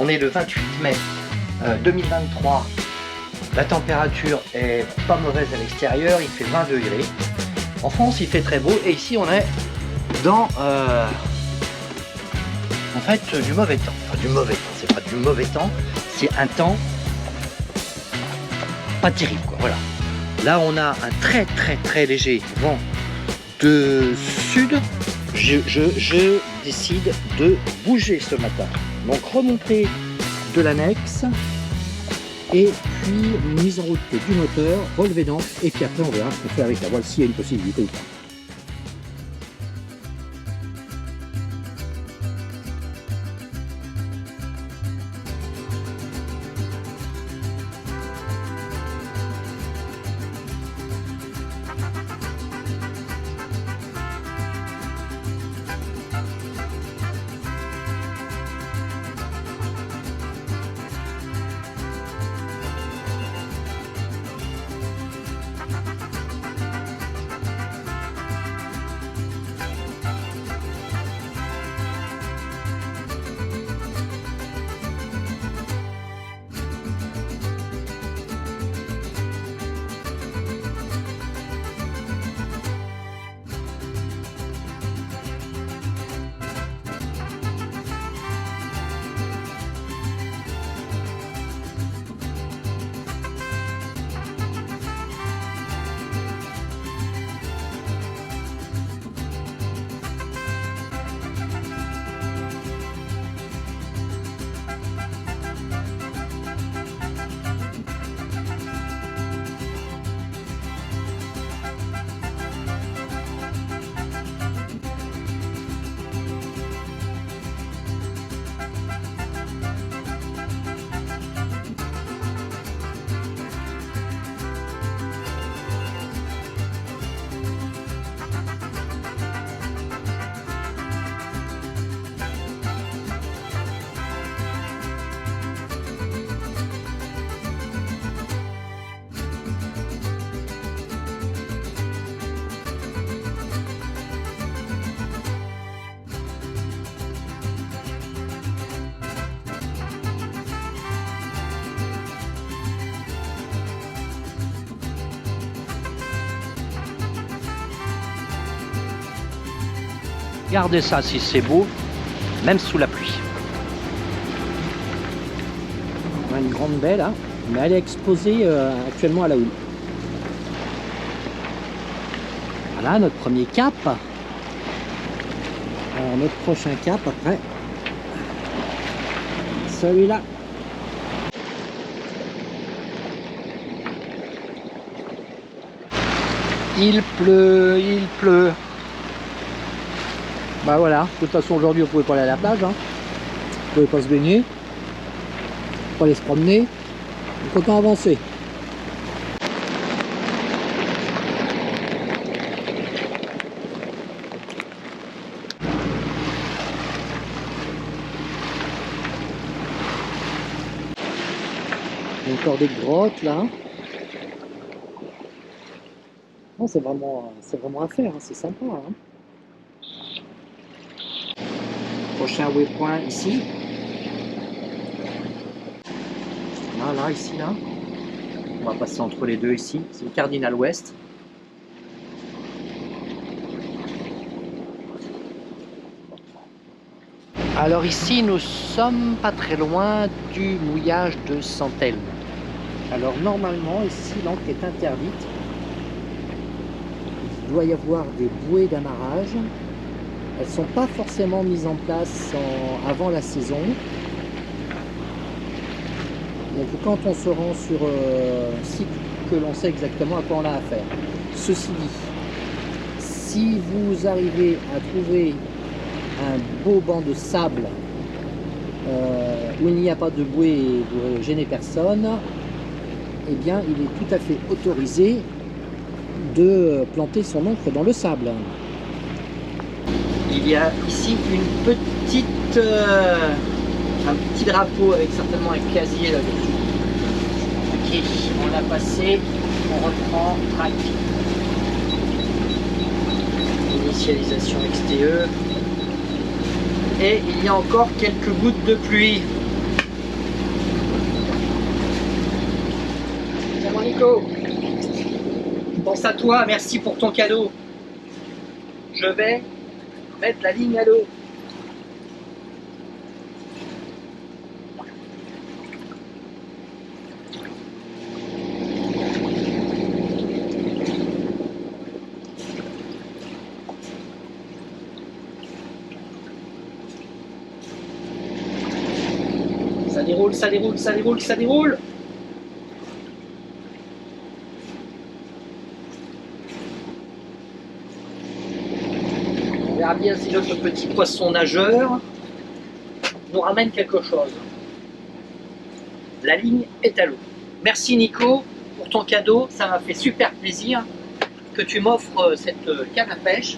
On est le 28 mai 2023. La température est pas mauvaise à l'extérieur, il fait 20 degrés. En France, il fait très beau et ici, on est dans en fait du mauvais temps. Enfin, du mauvais temps, c'est pas du mauvais temps, c'est un temps pas terrible, quoi. Voilà. Là, on a un très léger vent de sud. Je décide de bouger ce matin. Donc remontée de l'annexe et puis mise en route du moteur, relevé d'ancre et puis après on verra ce qu'on fait avec la voile s'il y a une possibilité ou pas. Regardez ça si c'est beau, même sous la pluie. On a une grande baie là, mais elle est exposée actuellement à la houle. Voilà notre premier cap. Alors notre prochain cap après, celui-là. Il pleut, il pleut. Bah voilà, de toute façon aujourd'hui on pouvait pas aller à la plage, hein. On pouvait pas se baigner, pas aller se promener, donc autant avancer. Il y a encore des grottes là. Non, c'est vraiment à faire, hein. C'est sympa, hein. Prochain waypoint ici. Là, ici, là. On va passer entre les deux ici. C'est le Cardinal Ouest. Alors ici, nous sommes pas très loin du mouillage de Santelme. Alors normalement, ici, l'ancre est interdite. Il doit y avoir des bouées d'amarrage. Elles ne sont pas forcément mises en place avant la saison. Donc quand on se rend sur un site que l'on sait exactement à quoi on a affaire. Ceci dit, si vous arrivez à trouver un beau banc de sable où il n'y a pas de bouée et vous ne gênez personne, eh bien il est tout à fait autorisé de planter son ancre dans le sable. Il y a ici une petite, un petit drapeau avec certainement un casier là-dessus. Ok, on l'a passé, on reprend, track. Initialisation XTE. Et il y a encore quelques gouttes de pluie. Nico, je pense à toi, merci pour ton cadeau. Je vais mettre la ligne à l'eau. Ça déroule, ça déroule, ça déroule, ça déroule. On verra bien si notre petit poisson nageur nous ramène quelque chose. La ligne est à l'eau. Merci Nico pour ton cadeau, ça m'a fait super plaisir que tu m'offres cette canne à pêche.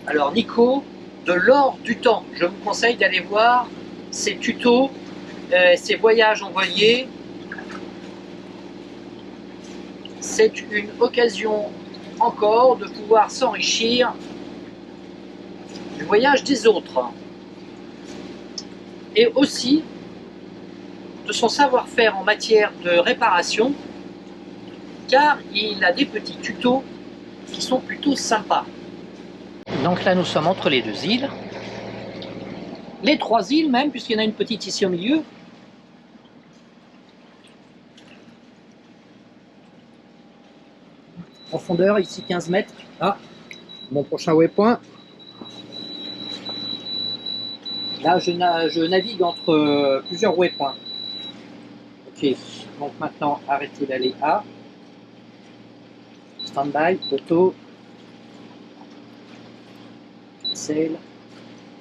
Alors Nico, de l'or du temps, je vous conseille d'aller voir ses tutos, ses voyages en voilier. C'est une occasion encore de pouvoir s'enrichir du voyage des autres et aussi de son savoir-faire en matière de réparation, car il a des petits tutos qui sont plutôt sympas. Donc là nous sommes entre les deux îles, les trois îles même, puisqu'il y en a une petite ici au milieu. Profondeur ici 15 mètres. Ah, mon prochain waypoint. Là je navigue entre plusieurs waypoints. Ok, donc maintenant arrêtez d'aller à stand-by, auto, cancel,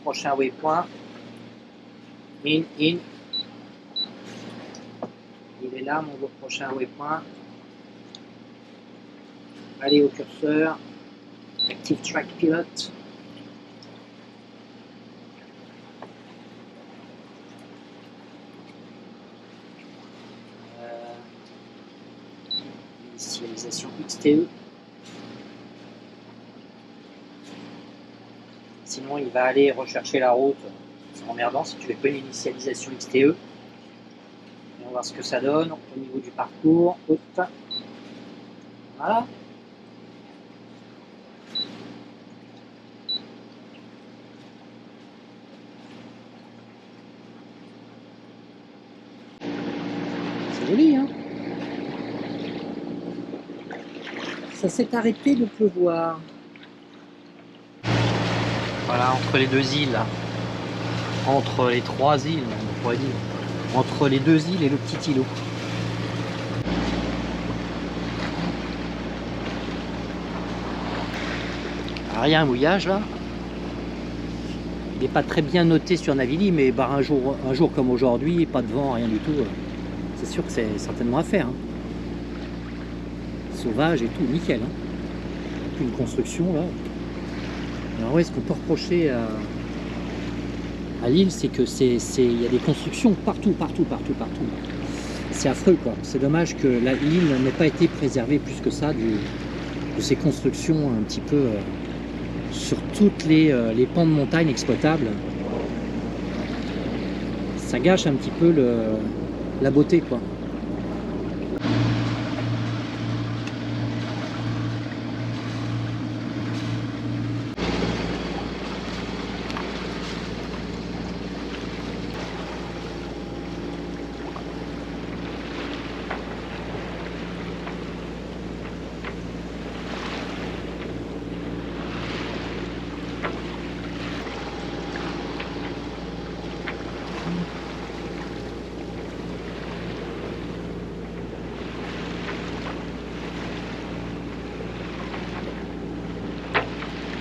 prochain waypoint, in. Il est là mon prochain waypoint. Allez au curseur, Active Track Pilot. Initialisation XTE. Sinon il va aller rechercher la route. C'est emmerdant si tu fais pas une initialisation XTE. Et on va voir ce que ça donne au niveau du parcours. Hop. Voilà. C'est joli, hein? Ça s'est arrêté de pleuvoir. Voilà, entre les deux îles. Entre les trois îles, on pourrait dire. Entre les deux îles et le petit îlot. Alors, il y a un mouillage là. Il n'est pas très bien noté sur Navili, mais bah, un jour comme aujourd'hui, pas de vent, rien du tout. C'est sûr que c'est certainement à faire. Hein. Sauvage et tout, nickel. Hein. Une construction là. Alors ouais, ce qu'on peut reprocher à l'île, c'est que il y a des constructions partout. C'est affreux quoi. C'est dommage que l'île n'ait pas été préservée plus que ça de ces constructions un petit peu sur toutes les pans de montagne exploitables. Ça gâche un petit peu la beauté quoi.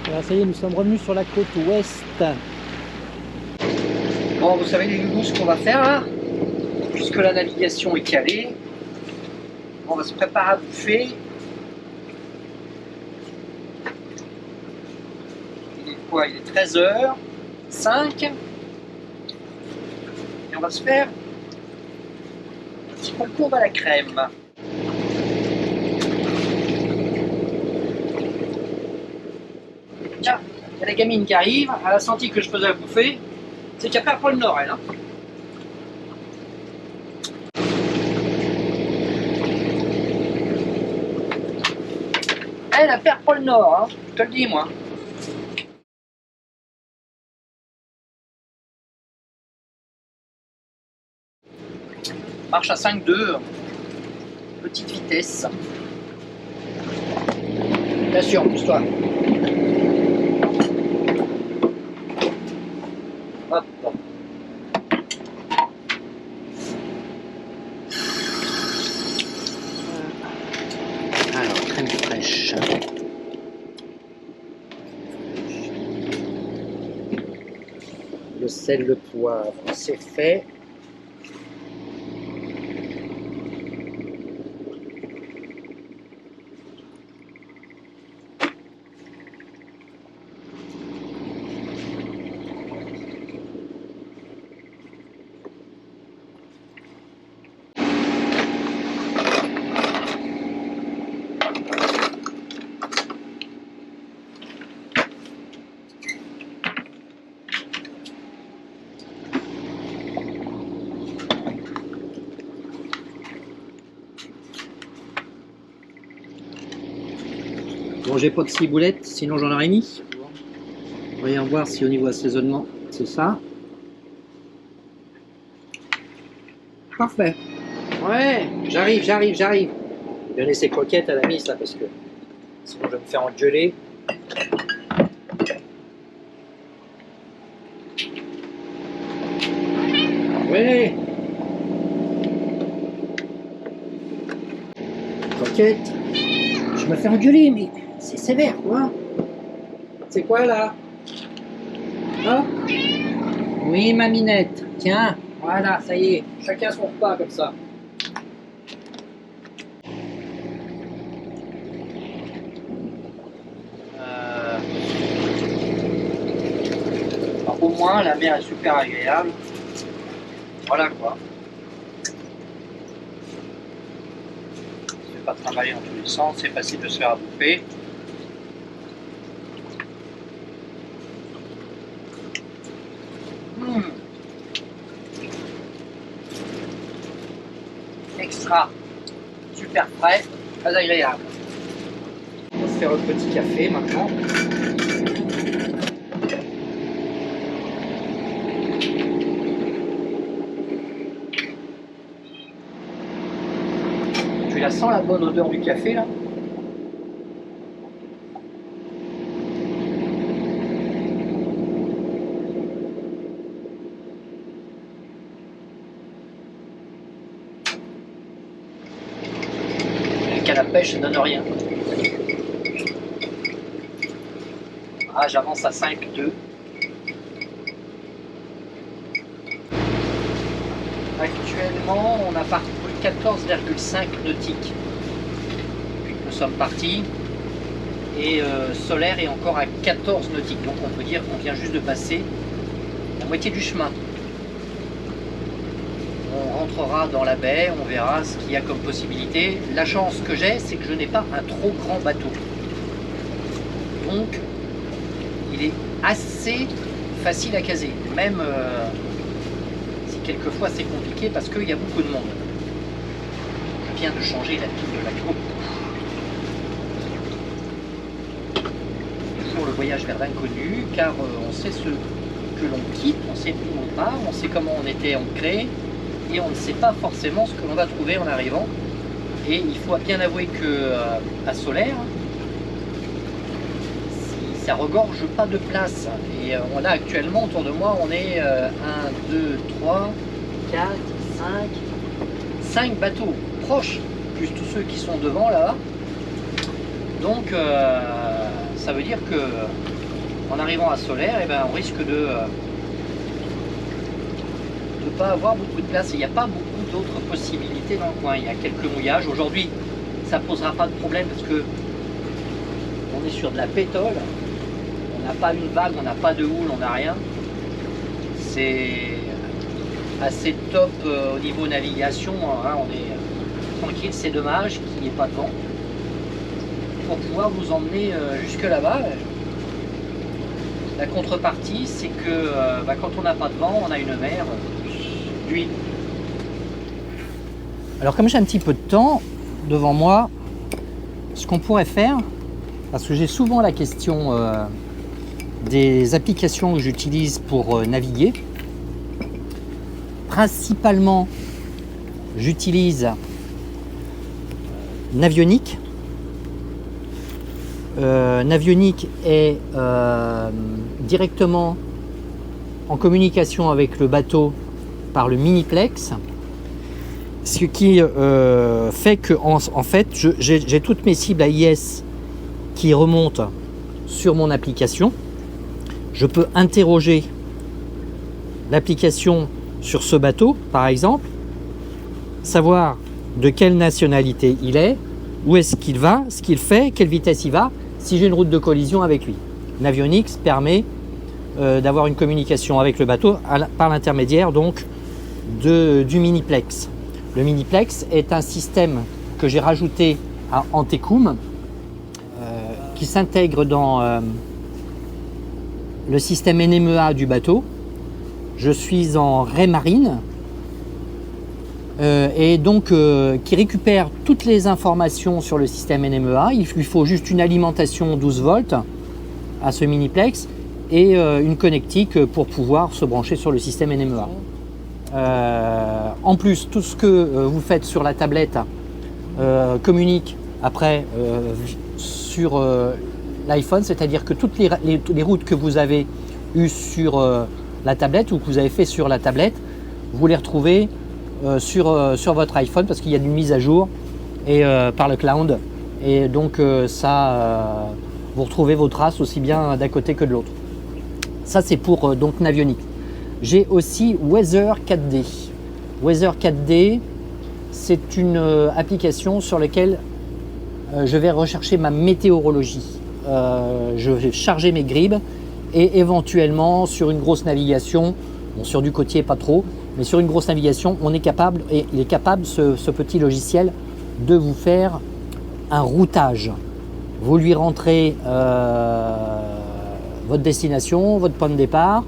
Voilà, ça y est, nous sommes revenus sur la côte ouest. Bon, vous savez les loulous ce qu'on va faire là, puisque la navigation est calée, on va se préparer à bouffer. Il est quoi? Il est 13h05 et on va se faire un petit concours à la crème. Tiens, il y a la gamine qui arrive, elle a senti que je faisais à bouffer. C'est qu'elle perd pas le nord, elle. Hein. Elle perd pas le nord, hein, je te le dis moi. Marche à 5,2, petite vitesse. Attention, pousse-toi. Hop. Alors, crème fraîche. Le sel, le poivre, c'est fait. Bon, j'ai pas de ciboulette, sinon j'en aurais mis. Voyons voir si au niveau assaisonnement, c'est ça. Parfait. Ouais, j'arrive. Je vais donner ces croquettes à la mise là parce que sinon je vais me faire engueuler. Ouais. Croquettes. Je me fais engueuler, mais c'est sévère, quoi. C'est quoi, là? Hop. Oui, ma minette. Tiens, voilà, ça y est. Chacun son repas, comme ça. Alors, au moins, la mer est super agréable. Voilà, quoi. Pas travailler dans tous les sens, c'est facile de se faire à bouffer. Extra, super frais, très agréable. On va se faire un petit café maintenant. Tu la sens, la bonne odeur du café là? Le canne à pêche ne donne rien. Ah, j'avance à 5,2. Actuellement, on a parcouru 14,5 nautiques depuis que nous sommes partis. Et Solaire est encore à 14 nautiques. Donc on peut dire qu'on vient juste de passer la moitié du chemin. On rentrera dans la baie, on verra ce qu'il y a comme possibilité. La chance que j'ai, c'est que je n'ai pas un trop grand bateau. Donc, il est assez facile à caser. Même si quelquefois c'est compliqué parce qu'il y a beaucoup de monde. Je viens de changer la pile de la coupe. Toujours le voyage vers l'inconnu, car on sait ce que l'on quitte, on sait où on part, on sait comment on était ancré. Et on ne sait pas forcément ce que l'on va trouver en arrivant. Et il faut bien avouer que à Solaire, ça regorge pas de place. Et on a actuellement autour de moi, on est 1, 2, 3, 4, 5 bateaux proches, plus tous ceux qui sont devant là. Donc ça veut dire que en arrivant à Solaire, eh ben, on risque de pas avoir beaucoup de place. Il n'y a pas beaucoup d'autres possibilités dans le coin. Il y a quelques mouillages. Aujourd'hui, ça ne posera pas de problème parce que on est sur de la pétole. On n'a pas une vague, on n'a pas de houle, on n'a rien. C'est assez top au niveau navigation. Hein, on est tranquille. C'est dommage qu'il n'y ait pas de vent pour pouvoir vous emmener jusque là-bas. La contrepartie, c'est que quand on n'a pas de vent, on a une mer d'huile. Alors comme j'ai un petit peu de temps devant moi, ce qu'on pourrait faire, parce que j'ai souvent la question des applications que j'utilise pour naviguer. Principalement, j'utilise Navionic. Navionic est directement en communication avec le bateau par le Miniplex, ce qui fait que en fait j'ai toutes mes cibles AIS qui remontent sur mon application. Je peux interroger l'application sur ce bateau, par exemple, savoir de quelle nationalité il est, où est-ce qu'il va, ce qu'il fait, quelle vitesse il va, si j'ai une route de collision avec lui. Navionics permet d'avoir une communication avec le bateau par l'intermédiaire donc du Miniplex. Le Miniplex est un système que j'ai rajouté à Antecum qui s'intègre dans le système NMEA du bateau. Je suis en raie marine et donc qui récupère toutes les informations sur le système NMEA. Il lui faut juste une alimentation 12 volts à ce Miniplex et une connectique pour pouvoir se brancher sur le système NMEA. En plus, tout ce que vous faites sur la tablette communique après sur l'iPhone, c'est-à-dire que toutes les routes que vous avez eues sur la tablette ou que vous avez fait sur la tablette, vous les retrouvez sur votre iPhone parce qu'il y a une mise à jour et par le cloud et donc vous retrouvez vos traces aussi bien d'un côté que de l'autre. Ça c'est pour donc Navionic. J'ai aussi Weather 4D. Weather 4D, c'est une application sur laquelle je vais rechercher ma météorologie. Je vais charger mes gribs et éventuellement sur une grosse navigation, bon, sur du côtier pas trop, mais sur une grosse navigation, il est capable ce petit logiciel de vous faire un routage. Vous lui rentrez votre destination, votre point de départ.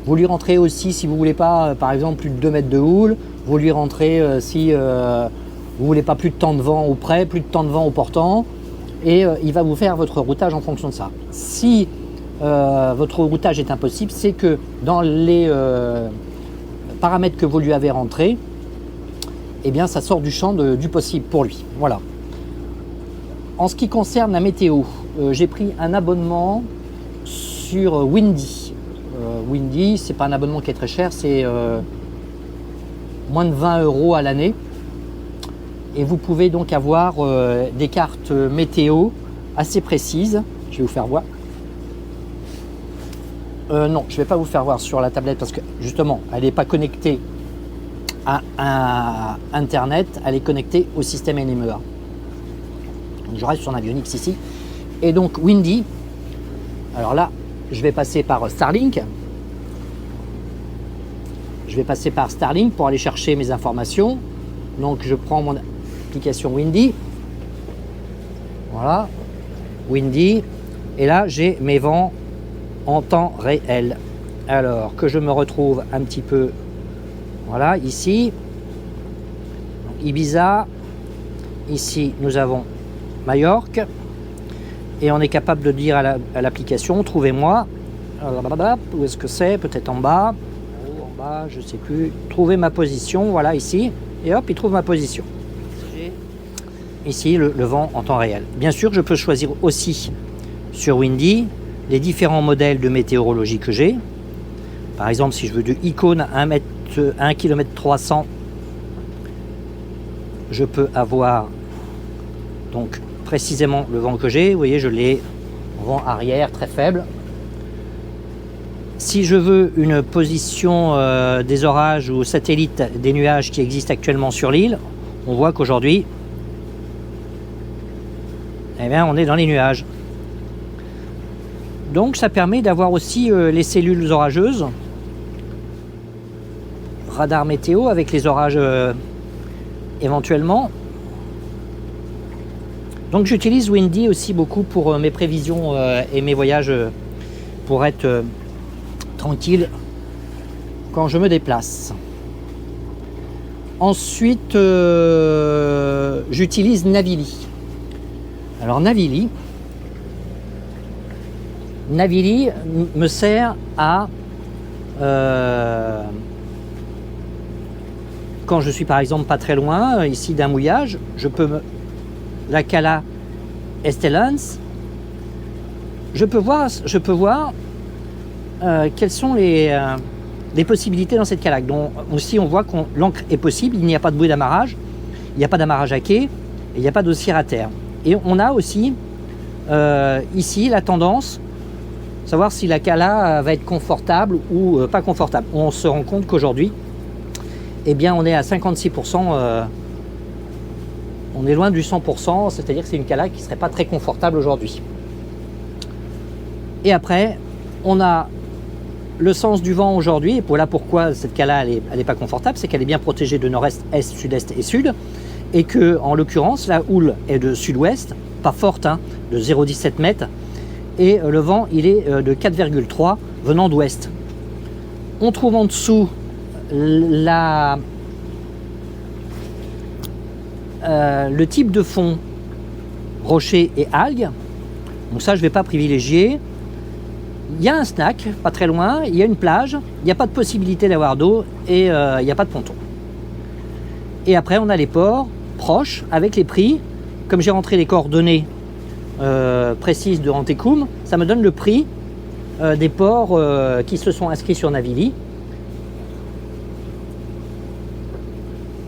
Vous lui rentrez aussi, si vous ne voulez pas, par exemple, plus de 2 mètres de houle. Vous lui rentrez si vous ne voulez pas plus de temps de vent au près, plus de temps de vent au portant. Et il va vous faire votre routage en fonction de ça. Si votre routage est impossible, c'est que dans les paramètres que vous lui avez rentrés, eh bien, ça sort du champ du possible pour lui. Voilà. En ce qui concerne la météo, j'ai pris un abonnement sur Windy. Windy, c'est pas un abonnement qui est très cher, c'est moins de 20 € à l'année. Et vous pouvez donc avoir des cartes météo assez précises. Je vais vous faire voir. Non, je ne vais pas vous faire voir sur la tablette parce que justement, elle n'est pas connectée à Internet, elle est connectée au système NMEA. Donc, je reste sur Navionics ici. Et donc Windy, alors là, je vais passer par Starlink. Je vais passer par Starlink pour aller chercher mes informations. Donc je prends mon application Windy. Voilà, Windy. Et là, j'ai mes vents en temps réel. Alors que je me retrouve un petit peu, voilà, ici. Donc, Ibiza. Ici, nous avons Majorque. Et on est capable de dire à l'application, trouvez-moi. Où est-ce que c'est? Peut-être en bas. En bas, je ne sais plus. Trouvez ma position, voilà, ici. Et hop, il trouve ma position. Ici, le vent en temps réel. Bien sûr, je peux choisir aussi sur Windy les différents modèles de météorologie que j'ai. Par exemple, si je veux du icône à 1 km 300, je peux avoir donc précisément le vent que j'ai. Vous voyez, je l'ai vent arrière très faible. Si je veux une position des orages ou satellite des nuages qui existent actuellement sur l'île, on voit qu'aujourd'hui, eh bien, on est dans les nuages. Donc ça permet d'avoir aussi les cellules orageuses, radar météo avec les orages éventuellement. Donc j'utilise Windy aussi beaucoup pour mes prévisions et mes voyages pour être tranquille quand je me déplace. Ensuite, j'utilise Navili. Alors Navili, Navili me sert à quand je suis par exemple pas très loin ici d'un mouillage, je peux la Cala Estelens, je peux voir quelles sont les possibilités dans cette calaque. Donc aussi on voit que l'ancre est possible, il n'y a pas de bruit d'amarrage, il n'y a pas d'amarrage à quai, et il n'y a pas de cire à terre. Et on a aussi ici la tendance, savoir si la Cala va être confortable ou pas confortable. On se rend compte qu'aujourd'hui, eh bien on est à 56%, on est loin du 100%, c'est-à-dire que c'est une Cala qui ne serait pas très confortable aujourd'hui. Et après, on a le sens du vent aujourd'hui, et voilà pourquoi cette Cala elle est pas confortable, c'est qu'elle est bien protégée de nord-est, est, sud-est et sud, et que en l'occurrence la houle est de sud-ouest, pas forte, hein, de 0,17 mètres, et le vent il est de 4,3 venant d'ouest. On trouve en dessous le type de fond rocher et algues, donc ça je ne vais pas privilégier. Il y a un snack pas très loin, il y a une plage, il n'y a pas de possibilité d'avoir d'eau et il n'y a pas de ponton. Et après on a les ports proches avec les prix. Comme j'ai rentré les coordonnées précises de Rantekoum, ça me donne le prix des ports qui se sont inscrits sur Navili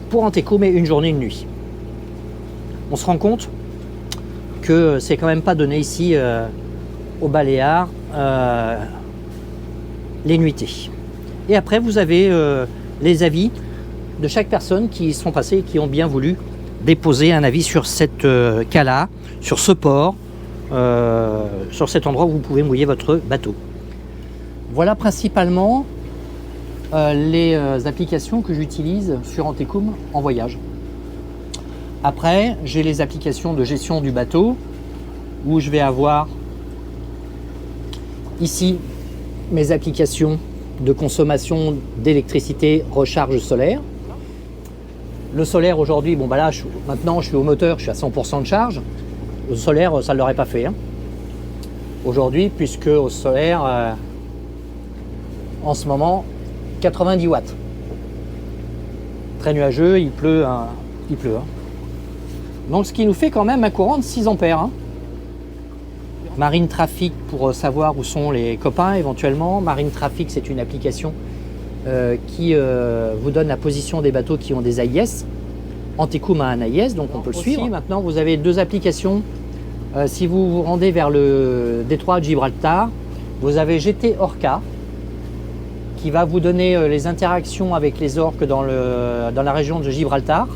pour Rantekoum et une journée, une nuit. On se rend compte que c'est quand même pas donné ici aux Baléares les nuitées. Et après vous avez les avis de chaque personne qui sont passés et qui ont bien voulu déposer un avis sur cette Cala, sur ce port, sur cet endroit où vous pouvez mouiller votre bateau. Voilà principalement les applications que j'utilise sur Rantekoum en voyage. Après, j'ai les applications de gestion du bateau où je vais avoir ici mes applications de consommation d'électricité, recharge solaire. Le solaire aujourd'hui, bon bah là maintenant je suis au moteur, je suis à 100% de charge. Au solaire, ça ne l'aurait pas fait. Hein. Aujourd'hui, puisque au solaire, en ce moment, 90 watts. Très nuageux, il pleut. Hein. Donc ce qui nous fait quand même un courant de 6 ampères. Hein. Marine Traffic pour savoir où sont les copains éventuellement. Marine Traffic, c'est une application qui vous donne la position des bateaux qui ont des AIS. Rantekoum a un AIS, donc on peut le suivre. Maintenant, vous avez deux applications. Si vous vous rendez vers le détroit de Gibraltar, vous avez GT Orca qui va vous donner les interactions avec les orques dans la région de Gibraltar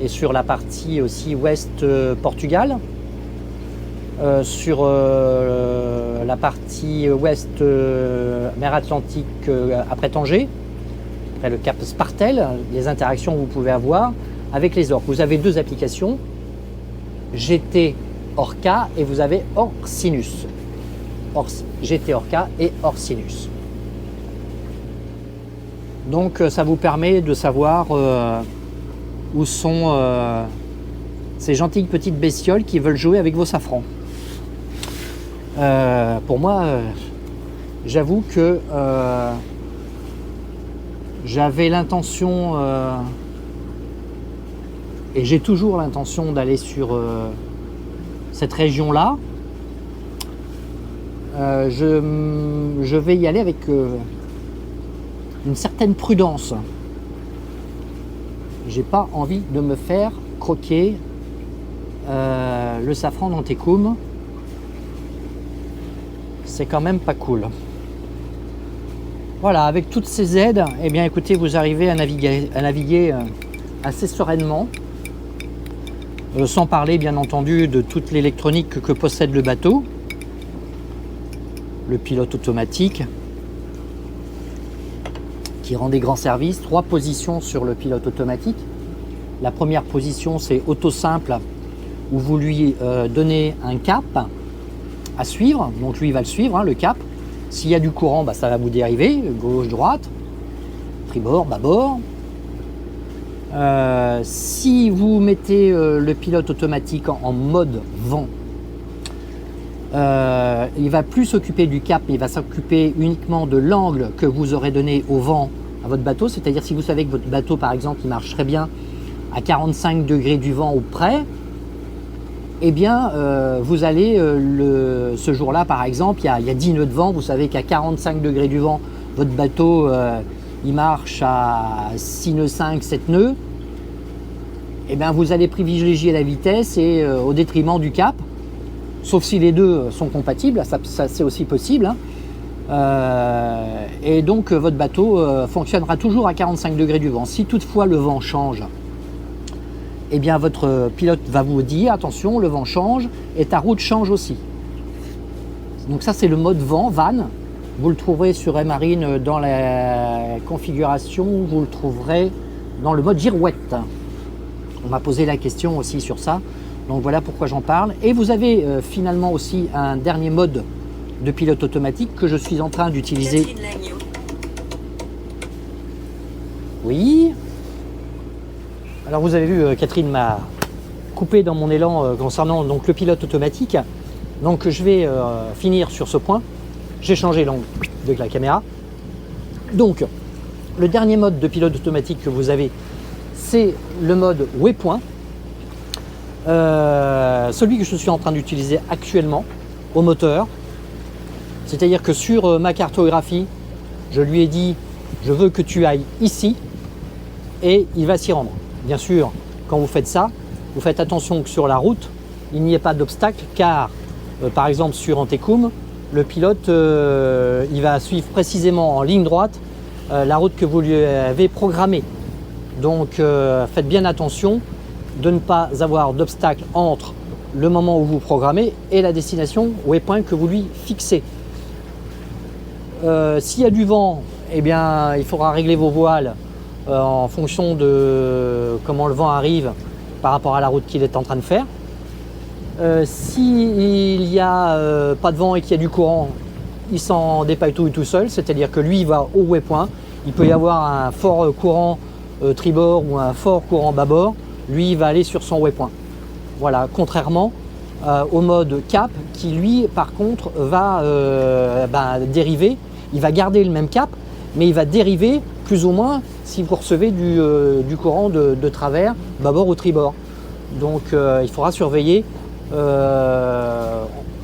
et sur la partie aussi ouest Portugal. Sur la partie ouest mer Atlantique après Tanger, après le cap Spartel, les interactions que vous pouvez avoir avec les orques. Vous avez deux applications, GT Orca et vous avez Orsinus. GT Orca et Orsinus. Donc ça vous permet de savoir où sont ces gentilles petites bestioles qui veulent jouer avec vos safrans. Pour moi, j'avoue que j'avais l'intention et j'ai toujours l'intention d'aller sur cette région-là. Je vais y aller avec une certaine prudence. J'ai pas envie de me faire croquer le safran de Rantekoum. C'est quand même pas cool. Voilà, avec toutes ces aides, eh bien écoutez, vous arrivez à naviguer assez sereinement, sans parler bien entendu de toute l'électronique que possède le bateau, le pilote automatique qui rend des grands services. 3 positions sur le pilote automatique. La première position, c'est auto simple, où vous lui donnez un cap à suivre, donc lui il va le suivre, hein, le cap. S'il y a du courant, bah, ça va vous dériver, gauche, droite, tribord, bâbord. Si vous mettez le pilote automatique en mode vent, Il va plus s'occuper du cap, mais il va s'occuper uniquement de l'angle que vous aurez donné au vent à votre bateau. C'est-à-dire si vous savez que votre bateau, par exemple, il marche très bien à 45 degrés du vent ou près, eh bien, vous allez, ce jour-là, par exemple, il y a 10 nœuds de vent, vous savez qu'à 45 degrés du vent, votre bateau, il marche à 6 nœuds 5, 7 nœuds, eh bien, vous allez privilégier la vitesse et au détriment du cap, sauf si les deux sont compatibles, ça c'est aussi possible, hein. Et donc, votre bateau fonctionnera toujours à 45 degrés du vent. Si toutefois le vent change, eh bien votre pilote va vous dire attention, le vent change et ta route change aussi. Donc ça c'est le mode vent, van. Vous le trouverez sur Raymarine dans la configuration, vous le trouverez dans le mode girouette. On m'a posé la question aussi sur ça, donc voilà pourquoi j'en parle. Et vous avez finalement aussi un dernier mode de pilote automatique que je suis en train d'utiliser. Oui. Alors vous avez vu, Catherine m'a coupé dans mon élan concernant donc, le pilote automatique. Donc je vais finir sur ce point. J'ai changé l'angle de la caméra. Donc le dernier mode de pilote automatique que vous avez, c'est le mode waypoint. Celui que je suis en train d'utiliser actuellement au moteur. C'est-à-dire que sur ma cartographie, je lui ai dit je veux que tu ailles ici et il va s'y rendre. Bien sûr, quand vous faites ça, vous faites attention que sur la route, il n'y ait pas d'obstacle car, par exemple sur Antecum, le pilote il va suivre précisément en ligne droite la route que vous lui avez programmée. Donc faites bien attention de ne pas avoir d'obstacle entre le moment où vous programmez et la destination waypoint que vous lui fixez. S'il y a du vent, eh bien, il faudra régler vos voiles en fonction de comment le vent arrive par rapport à la route qu'il est en train de faire. S'il n'y a pas de vent et qu'il y a du courant, il s'en dépatouille tout seul, c'est-à-dire que lui il va au waypoint. Il peut y avoir un fort courant tribord ou un fort courant bâbord, lui il va aller sur son waypoint. Voilà, contrairement au mode cap qui lui par contre va dériver, il va garder le même cap mais il va dériver plus ou moins si vous recevez du courant de travers, bâbord ou tribord. Donc il faudra surveiller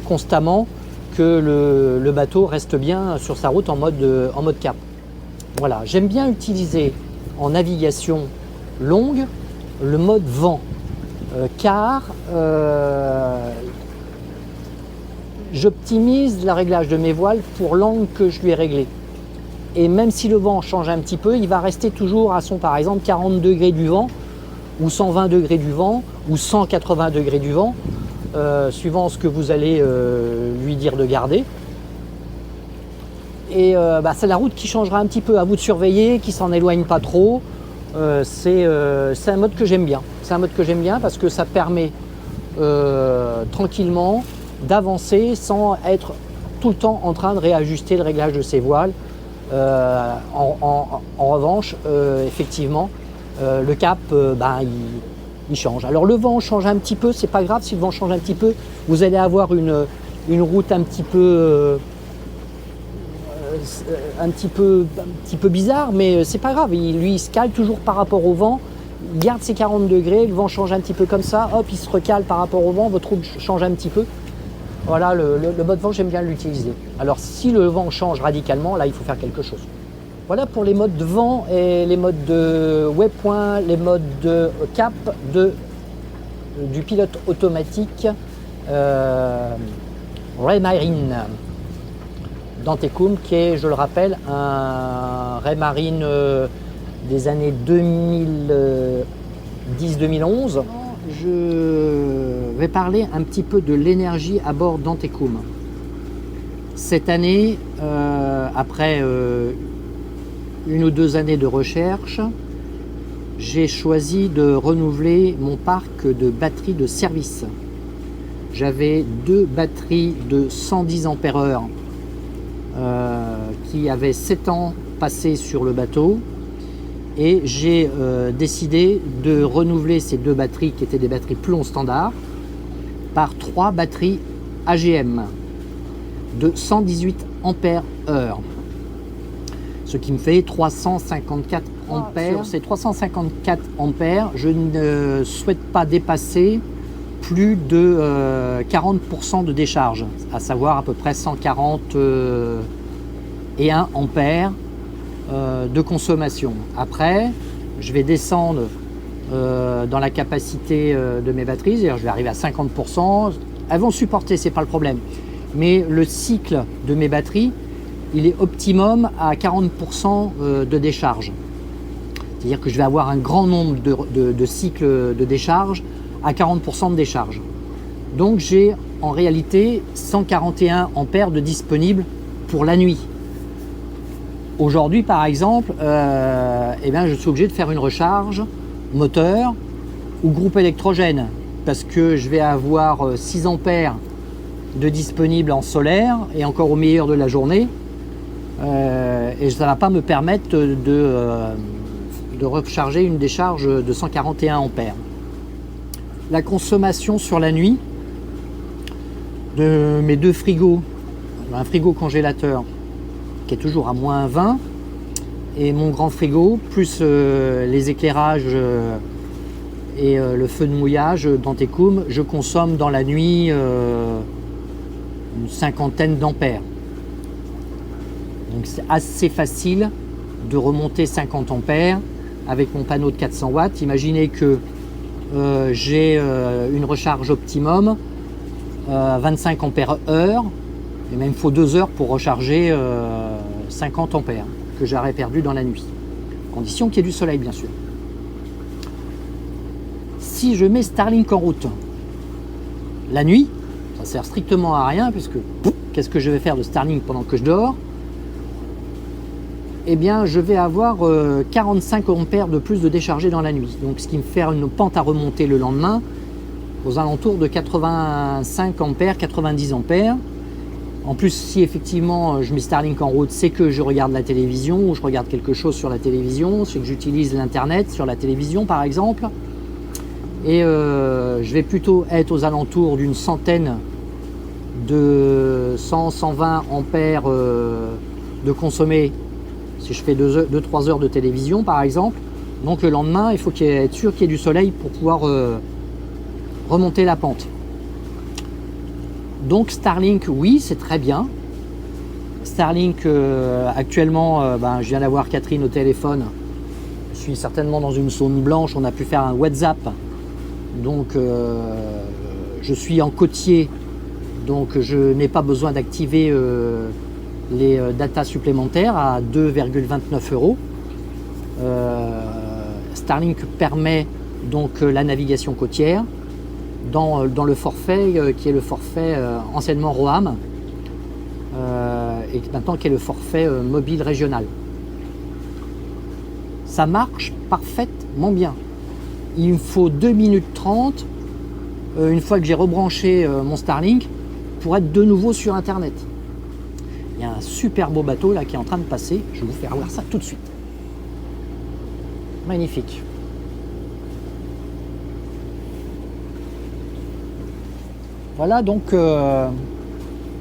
constamment que le bateau reste bien sur sa route en mode cap. Voilà, j'aime bien utiliser en navigation longue le mode vent car j'optimise le réglage de mes voiles pour l'angle que je lui ai réglé. Et même si le vent change un petit peu, il va rester toujours à son, par exemple, 40 degrés du vent, ou 120 degrés du vent, ou 180 degrés du vent, suivant ce que vous allez lui dire de garder. Et c'est la route qui changera un petit peu, à vous de surveiller, qui s'en éloigne pas trop. C'est un mode que j'aime bien. C'est un mode que j'aime bien parce que ça permet tranquillement d'avancer sans être tout le temps en train de réajuster le réglage de ses voiles. En revanche, effectivement, le cap, il change. Alors le vent change un petit peu, c'est pas grave si le vent change un petit peu, vous allez avoir une route un petit peu bizarre, mais c'est pas grave. Lui, il se cale toujours par rapport au vent, il garde ses 40 degrés, le vent change un petit peu comme ça, hop, il se recale par rapport au vent, votre route change un petit peu. Voilà, le mode vent, j'aime bien l'utiliser. Alors, si le vent change radicalement, là, il faut faire quelque chose. Voilà pour les modes de vent et les modes de waypoint, les modes de cap du pilote automatique Raymarine d'Antecum, qui est, je le rappelle, un Raymarine des années 2010-2011. Je vais parler un petit peu de l'énergie à bord d'Antecum. Cette année, après une ou deux années de recherche, j'ai choisi de renouveler mon parc de batteries de service. J'avais deux batteries de 110 ampères-heure qui avaient 7 ans passés sur le bateau. Et j'ai décidé de renouveler ces deux batteries qui étaient des batteries plomb standard par 3 batteries AGM de 118 ampères heure, ce qui me fait 354 ampères. Sur ces 354 ampères, je ne souhaite pas dépasser plus de 40% de décharge, à savoir à peu près 141 ampères de consommation. Après, je vais descendre dans la capacité de mes batteries, c'est-à-dire je vais arriver à 50%. Elles vont supporter, c'est pas le problème. Mais le cycle de mes batteries, il est optimum à 40% de décharge. C'est-à-dire que je vais avoir un grand nombre de cycles de décharge à 40% de décharge. Donc j'ai en réalité 141 ampères de disponible pour la nuit. Aujourd'hui par exemple, je suis obligé de faire une recharge moteur ou groupe électrogène parce que je vais avoir 6 ampères de disponible en solaire et encore au meilleur de la journée et ça ne va pas me permettre de recharger une décharge de 141 ampères. La consommation sur la nuit de mes deux frigos, un frigo congélateur qui est toujours à moins 20 et mon grand frigo plus les éclairages et le feu de mouillage d'Antecum, je consomme dans la nuit une cinquantaine d'ampères. Donc c'est assez facile de remonter 50 ampères avec mon panneau de 400 watts. Imaginez que j'ai une recharge optimum 25 ampères heure, et même il faut 2 heures pour recharger 50 ampères que j'aurais perdu dans la nuit, condition qu'il y ait du soleil bien sûr. Si je mets Starlink en route la nuit, ça sert strictement à rien puisque qu'est-ce que je vais faire de Starlink pendant que je dors? Eh bien, je vais avoir 45 ampères de plus de déchargé dans la nuit. Donc, ce qui me fait une pente à remonter le lendemain aux alentours de 85 ampères, 90 ampères. En plus, si effectivement je mets Starlink en route, c'est que je regarde la télévision ou je regarde quelque chose sur la télévision, c'est que j'utilise l'Internet sur la télévision par exemple. Et je vais plutôt être aux alentours d'une centaine de 100-120 ampères de consommés si je fais 2-3 heures de télévision par exemple. Donc le lendemain, il faut être sûr qu'il y ait du soleil pour pouvoir remonter la pente. Donc Starlink, oui, c'est très bien. Starlink, actuellement, je viens d'avoir Catherine au téléphone. Je suis certainement dans une zone blanche, on a pu faire un WhatsApp. Donc je suis en côtier, donc je n'ai pas besoin d'activer les datas supplémentaires à 2,29 €. Starlink permet donc la navigation côtière dans le forfait qui est le forfait anciennement Roam et maintenant qui est le forfait mobile régional. Ça marche parfaitement bien. Il me faut 2 minutes 30 une fois que j'ai rebranché mon Starlink pour être de nouveau sur Internet. Il y a un super beau bateau là qui est en train de passer. Je vais vous faire voir ça tout de suite. Magnifique. Voilà donc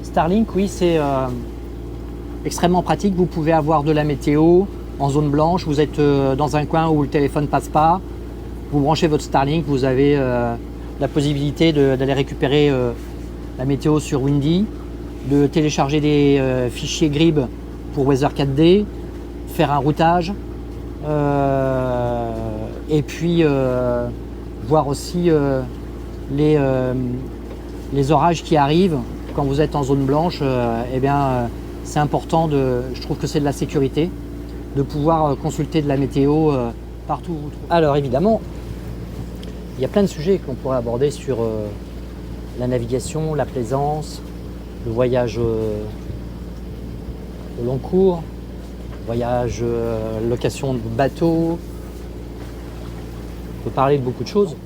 Starlink, oui, c'est extrêmement pratique. Vous pouvez avoir de la météo en zone blanche. Vous êtes dans un coin où le téléphone passe pas. Vous branchez votre Starlink. Vous avez la possibilité d'aller récupérer la météo sur Windy, de télécharger des fichiers GRIB pour Weather 4D, faire un routage, et puis voir aussi les orages qui arrivent quand vous êtes en zone blanche. C'est important, je trouve que c'est de la sécurité, de pouvoir consulter de la météo partout où vous trouvez. Alors évidemment, il y a plein de sujets qu'on pourrait aborder sur la navigation, la plaisance, le voyage au long cours, voyage, location de bateau. On peut parler de beaucoup de choses.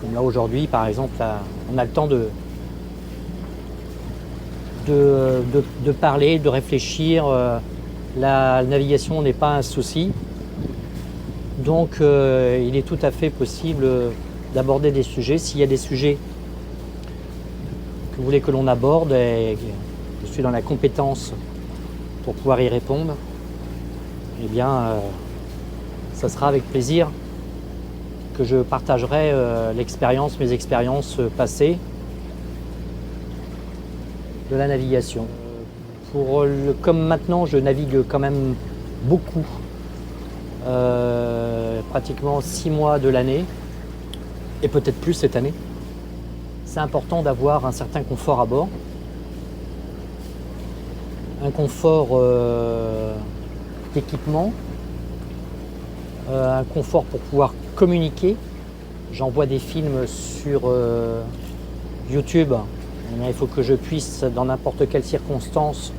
Comme là aujourd'hui, par exemple, on a le temps de parler, de réfléchir. La navigation n'est pas un souci. Donc il est tout à fait possible d'aborder des sujets. S'il y a des sujets vous voulez que l'on aborde et je suis dans la compétence pour pouvoir y répondre, eh bien, ça sera avec plaisir que je partagerai mes expériences passées de la navigation. Comme maintenant, je navigue quand même beaucoup, pratiquement 6 mois de l'année, et peut-être plus cette année. C'est important d'avoir un certain confort à bord, un confort d'équipement, un confort pour pouvoir communiquer. J'envoie des films sur YouTube. Il faut que je puisse, dans n'importe quelle circonstance,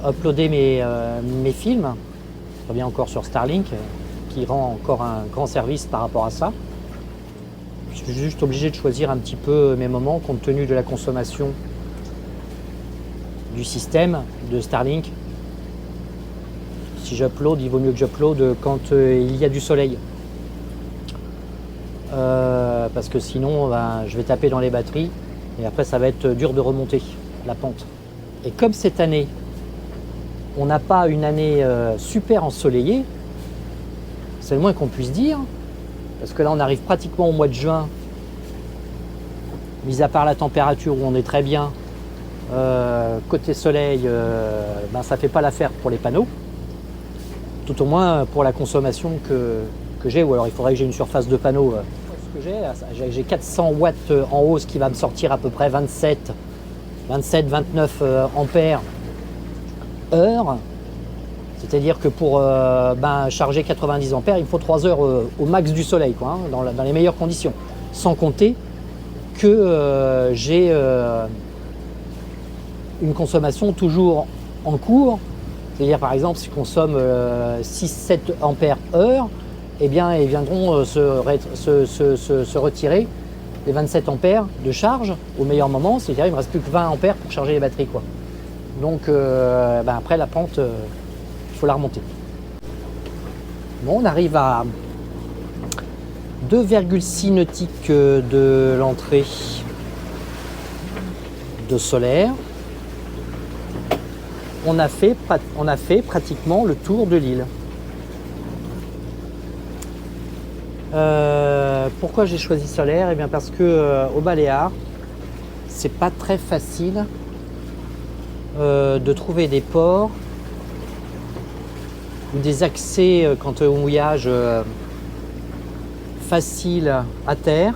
uploader mes films. Je reviens encore sur Starlink, qui rend encore un grand service par rapport à ça. Je suis juste obligé de choisir un petit peu mes moments, compte tenu de la consommation du système de Starlink. Si j'upload, il vaut mieux que j'upload quand il y a du soleil. Parce que sinon, je vais taper dans les batteries et après ça va être dur de remonter la pente. Et comme cette année, on n'a pas une année super ensoleillée, c'est le moins qu'on puisse dire, parce que là on arrive pratiquement au mois de juin, mis à part la température où on est très bien, côté soleil, ça fait pas l'affaire pour les panneaux, tout au moins pour la consommation que j'ai, ou alors il faudrait que j'ai une surface de panneaux. Ce que j'ai 400 watts en haut, ce qui va me sortir à peu près 27-29 ampères heure. C'est-à-dire que pour charger 90 ampères, il faut 3 heures au max du soleil, quoi, dans les meilleures conditions. Sans compter que j'ai une consommation toujours en cours. C'est-à-dire par exemple, si je consomme 6-7 ampères heure, eh bien, ils viendront se retirer les 27 ampères de charge au meilleur moment. C'est-à-dire qu'il ne me reste plus que 20 ampères pour charger les batteries, quoi. Donc après la pente, il faut la remonter. Bon, on arrive à 2,6 nautiques de l'entrée de Solaire. On a fait pratiquement le tour de l'île. Pourquoi j'ai choisi Solaire? Eh bien parce que au Baléares, c'est pas très facile de trouver des ports ou des accès quant au mouillage facile à terre.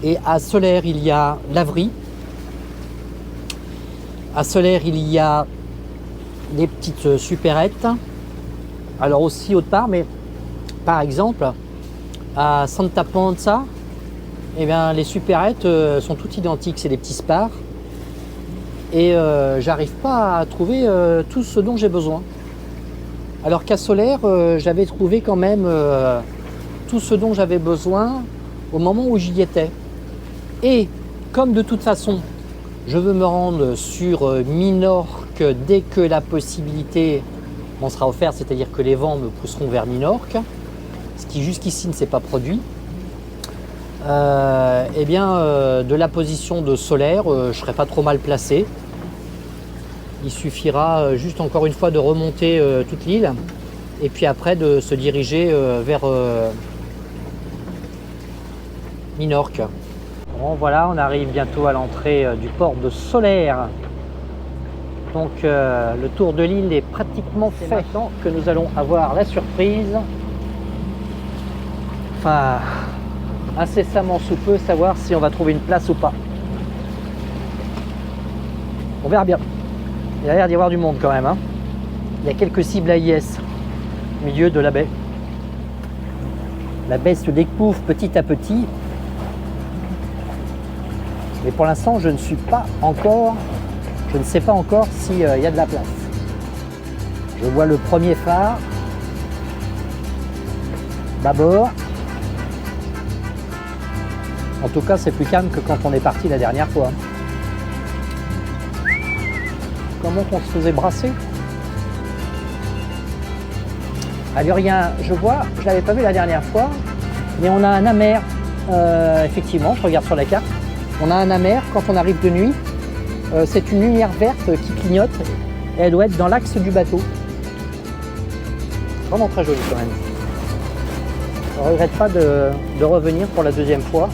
Et à Solaire, il y a Lavry. À Solaire, il y a des petites supérettes. Alors aussi autre part, mais par exemple, à Santa Ponza, eh bien, les supérettes sont toutes identiques, c'est des petits spars. Et j'arrive pas à trouver tout ce dont j'ai besoin. Alors qu'à Solaire, j'avais trouvé quand même tout ce dont j'avais besoin au moment où j'y étais. Et comme de toute façon, je veux me rendre sur Minorque dès que la possibilité m'en sera offerte, c'est-à-dire que les vents me pousseront vers Minorque, ce qui jusqu'ici ne s'est pas produit. Eh bien, de la position de Solaire, je ne serai pas trop mal placé. Il suffira juste encore une fois de remonter toute l'île et puis après de se diriger vers Minorque. Bon, voilà, on arrive bientôt à l'entrée du port de Solaire. Donc le tour de l'île est pratiquement fait. Maintenant que nous allons avoir la surprise, enfin incessamment sous peu, savoir si on va trouver une place ou pas. On verra bien. Il a l'air d'y avoir du monde quand même, hein. Il y a quelques cibles AIS au milieu de la baie. La baie se découvre petit à petit. Mais pour l'instant, je ne sais pas encore s'il y a de la place. Je vois le premier phare d'abord. En tout cas, c'est plus calme que quand on est parti la dernière fois. Comment on se faisait brasser? Alors, je vois, je ne l'avais pas vu la dernière fois, mais on a un amer effectivement, je regarde sur la carte. On a un amer quand on arrive de nuit. C'est une lumière verte qui clignote et elle doit être dans l'axe du bateau. Vraiment très joli quand même. Je ne regrette pas de revenir pour la deuxième fois.